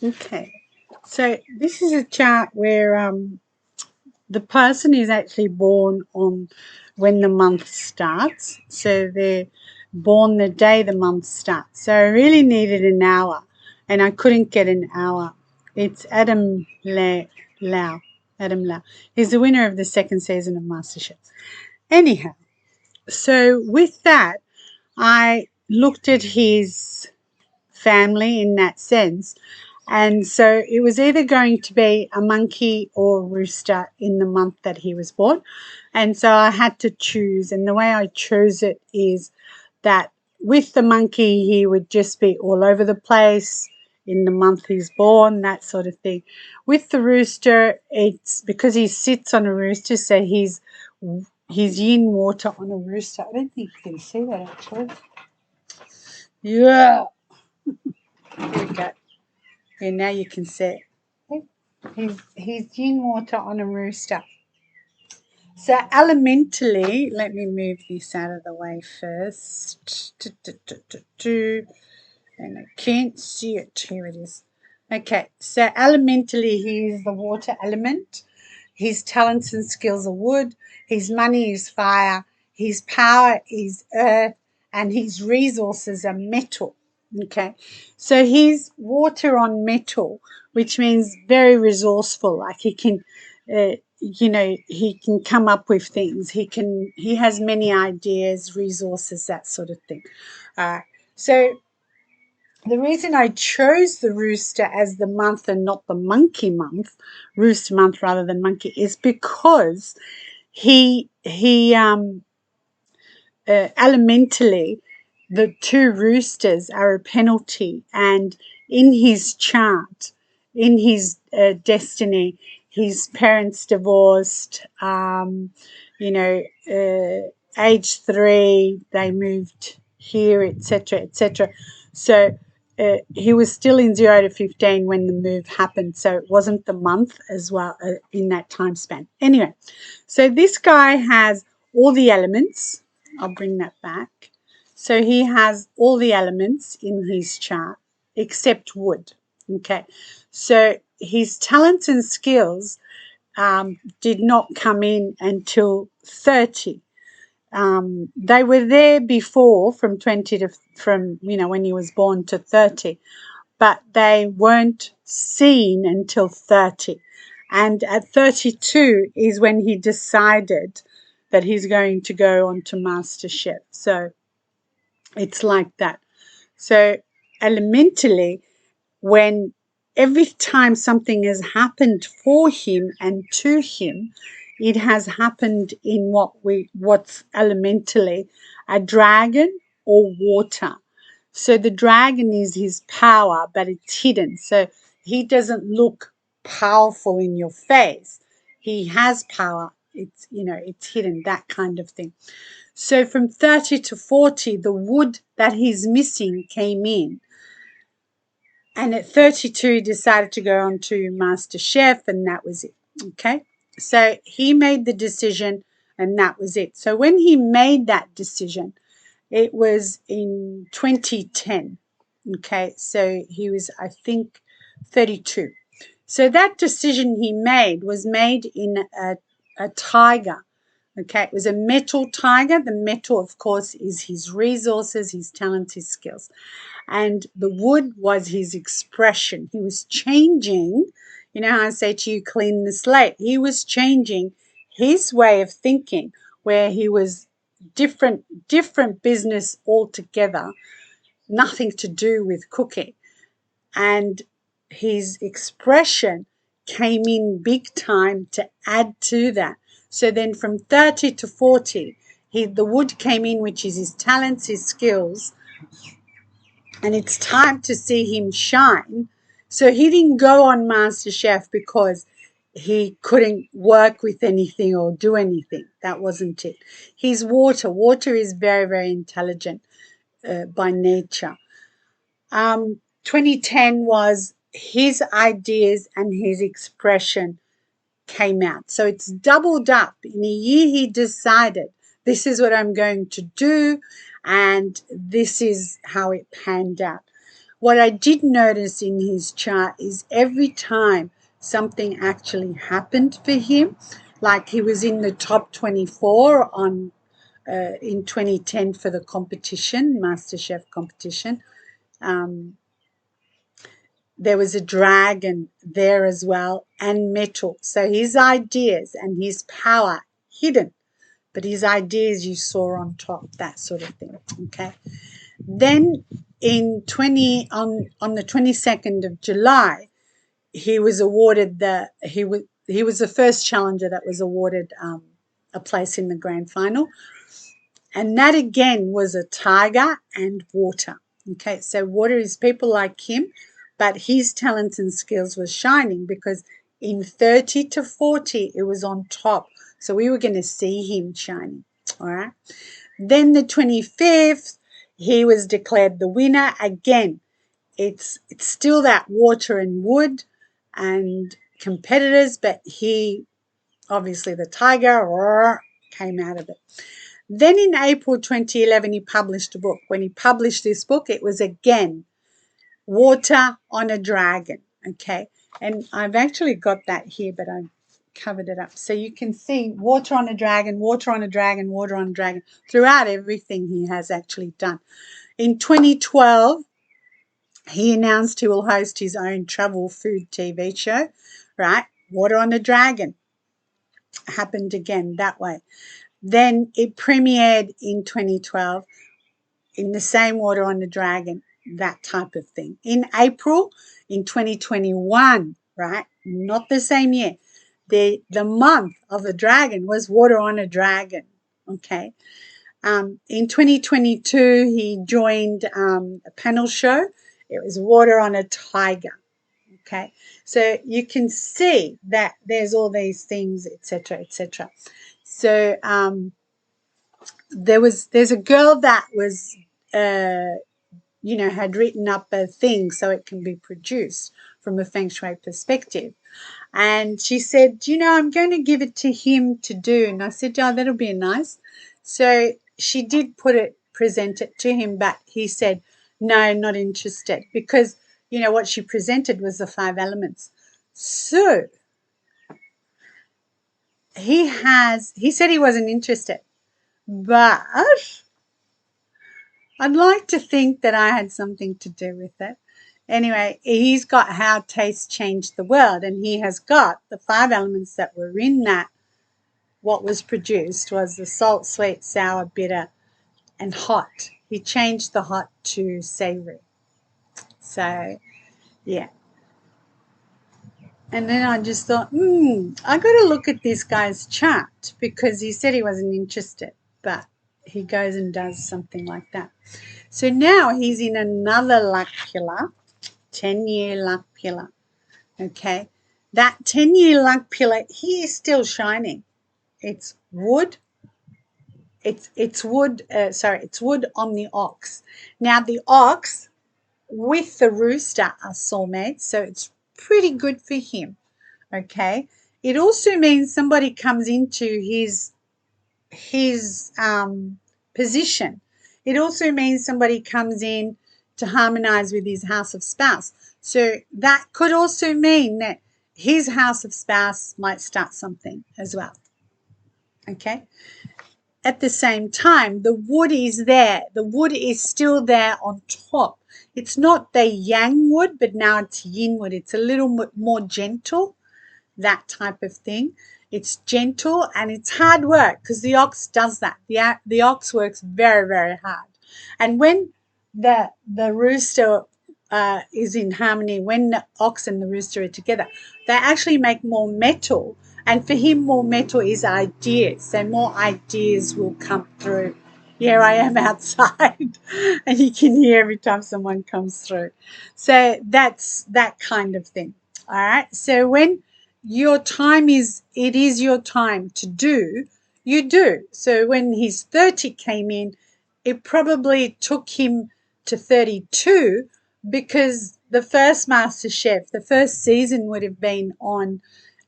Okay. So this is a chart where the person is actually born on when the month starts. So they're born the day the month starts. So I really needed an hour and I couldn't get an hour. It's Liaw. Adam Liaw. He's the winner of the second season of MasterChef. Anyhow, so with that, I looked at his family in that sense. And so it was either going to be a monkey or a rooster in the month that he was born. And so I had to choose. And the way I chose it is that with the monkey, he would just be all over the place in the month he's born, that sort of thing. With the rooster, it's because he sits on a rooster, so he's yin water on a rooster. I don't think you can see that actually. Yeah. Here we go. And now you can see it. He's yin water on a rooster. So elementally, let me move this out of the way first. And I can't see it. Here it is. Okay, so elementally, he is the water element. His talents and skills are wood. His money is fire. His power is earth. And his resources are metal. Okay, so he's water on metal, which means very resourceful. Like he can, he can come up with things. He has many ideas, resources, that sort of thing. So the reason I chose the rooster as the month and not the monkey month, rooster month rather than monkey, is because he elementally the two roosters are a penalty, and in his chart, in his destiny, his parents divorced. You know, age 3, they moved here, etc., etc. So he was still in 0 to 15 when the move happened, so it wasn't the month as well in that time span. Anyway, so this guy has all the elements. I'll bring that back. So he has all the elements in his chart except wood. Okay, so his talents and skills did not come in until 30. They were there before from 20 to from when he was born to 30, but they weren't seen until 30. And at 32 is when he decided that he's going to go on to MasterChef. So it's like that. So elementally, when every time something has happened for him and to him, it has happened in what's elementally a dragon or water. So the dragon is his power, but it's hidden. So he doesn't look powerful in your face. He has power. It's hidden, that kind of thing. So from 30 to 40, the wood that he's missing came in. And at 32, he decided to go on to MasterChef, and that was it. Okay. So he made the decision, and that was it. So when he made that decision, it was in 2010. Okay. So he was, I think, 32. So that decision he made was made in a tiger. Okay, it was a metal tiger. The metal, of course, is his resources, his talents, his skills. And the wood was his expression. He was changing, you know how I say to you, clean the slate. He was changing his way of thinking, where he was different business altogether, nothing to do with cooking. And his expression came in big time to add to that. So then from 30 to 40, the wood came in, which is his talents, his skills, and it's time to see him shine. So he didn't go on MasterChef because he couldn't work with anything or do anything. That wasn't it. He's water. Water is very, very intelligent by nature. 2010 was his ideas and his expression came out. So it's doubled up. In a year, he decided, this is what I'm going to do, and this is how it panned out. What I did notice in his chart is every time something actually happened for him, like he was in the top 24 on in 2010 for the competition, MasterChef competition. There was a dragon there as well, and metal. So his ideas and his power hidden, but his ideas you saw on top, that sort of thing. Okay. Then in 20 on the 22nd of July, he was awarded he was the first challenger that was awarded a place in the grand final, and that again was a tiger and water. Okay, so water is people like him, but his talents and skills were shining because in 30 to 40 it was on top, so we were going to see him shining. All right. Then the 25th, he was declared the winner again. It's still that water and wood and competitors, but he obviously the tiger came out of it. Then in April 2011, he published a book. When he published this book, it was again water on a dragon. Okay, and I've actually got that here, but I've covered it up. So you can see water on a dragon, water on a dragon, water on a dragon throughout everything he has actually done. In 2012, he announced he will host his own travel food TV show, right? Water on a Dragon happened again that way. Then it premiered in 2012 in the same Water on the Dragon, that type of thing. In April in 2021, right? Not the same year. The month of the dragon was Water on a Dragon, okay? In 2022, he joined a panel show. It was Water on a Tiger. Okay, so you can see that there's all these things, etc., etc. So there's a girl that was, had written up a thing so it can be produced from a feng shui perspective. And she said, I'm going to give it to him to do. And I said, oh, that'll be nice. So she did present it to him, but he said, no, not interested, because, what she presented was the 5 elements. So he said he wasn't interested, but I'd like to think that I had something to do with it. Anyway, he's got How Taste Changed the World, and he has got the 5 elements that were in that. What was produced was the salt, sweet, sour, bitter, and hot. He changed the hot to savory. So, yeah. And then I just thought, I got to look at this guy's chart, because he said he wasn't interested, but he goes and does something like that. So now he's in another luck pillar, 10-year luck pillar. Okay, that 10-year luck pillar, he is still shining. It's wood. It's wood. It's wood on the ox. Now the ox with the rooster are soulmates, so it's pretty good for him. Okay, it also means somebody comes into his position. It also means somebody comes in to harmonize with his house of spouse. So that could also mean that his house of spouse might start something as well. Okay. At the same time, the wood is there. The wood is still there on top. It's not the yang wood, but now it's yin wood. It's a little bit more gentle, that type of thing. It's gentle and it's hard work, because the ox does that. The ox works very, very hard. And when the rooster is in harmony, when the ox and the rooster are together, they actually make more metal. And for him, more metal is ideas. So more ideas will come through. Here I am outside, and you can hear every time someone comes through. So that's that kind of thing. All right. So when it is your time to do, you do. So when his 30 came in, it probably took him to 32, because the first MasterChef, the first season would have been on,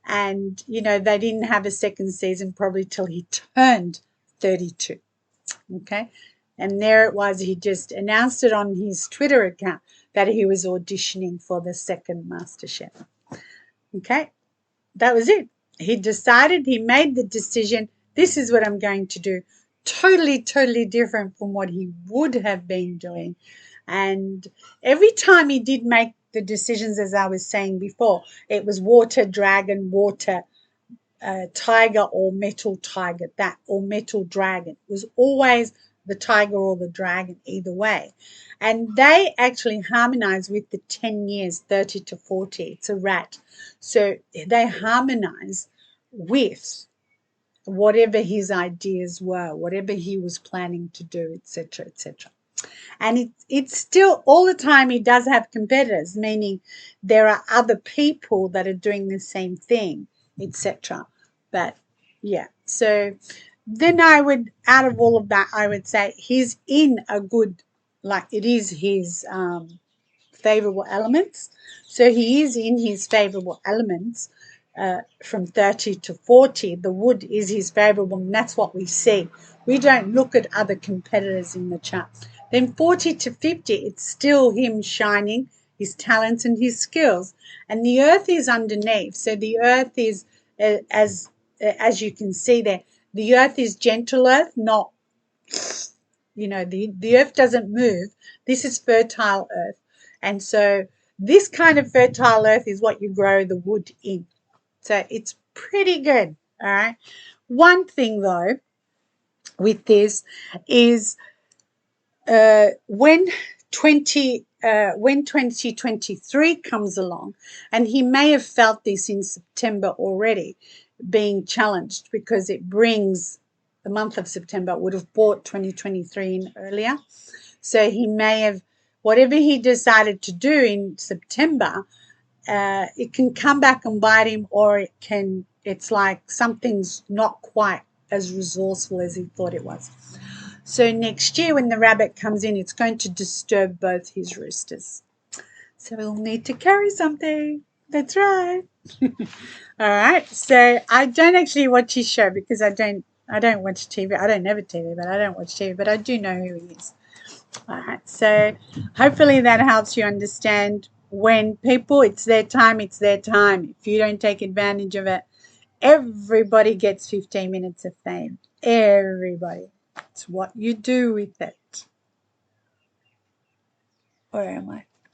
and, they didn't have a second season probably till he turned 32. Okay. And there it was. He just announced it on his Twitter account that he was auditioning for the second MasterChef. Okay, that was it. He decided, he made the decision, this is what I'm going to do. Totally, totally different from what he would have been doing. And every time he did make the decisions, as I was saying before, it was water dragon, water tiger, or metal tiger, that, or metal dragon. It was always the tiger or the dragon, either way. And they actually harmonize with the 10 years, 30 to 40. It's a rat. So they harmonize with whatever his ideas were, whatever he was planning to do, etc., etc. And it's still, all the time, he does have competitors, meaning there are other people that are doing the same thing, etc. But yeah, so then I would, out of all of that, I would say he's in a good, like, it is his favorable elements. So he is in his favorable elements from 30 to 40. The wood is his favorable, and that's what we see. We don't look at other competitors in the chart. Then 40 to 50, it's still him shining his talents and his skills. And the earth is underneath. So the earth is, as you can see there, the earth is gentle earth, not, the earth doesn't move. This is fertile earth. And so this kind of fertile earth is what you grow the wood in. So it's pretty good. All right. One thing though with this is when 2023 comes along, and he may have felt this in September already, being challenged, because it brings the month of September, would have brought 2023 in earlier. So he may have, whatever he decided to do in September, it can come back and bite him, or it's like something's not quite as resourceful as he thought it was. So next year when the rabbit comes in, it's going to disturb both his roosters. So we'll need to carry something. That's right. All right. So I don't actually watch his show because I don't watch TV. I don't have a TV, but I don't watch TV, but I do know who he is. All right. So hopefully that helps you understand, when people, it's their time, it's their time. If you don't take advantage of it, everybody gets 15 minutes of fame. Everybody. It's what you do with it. Where am I?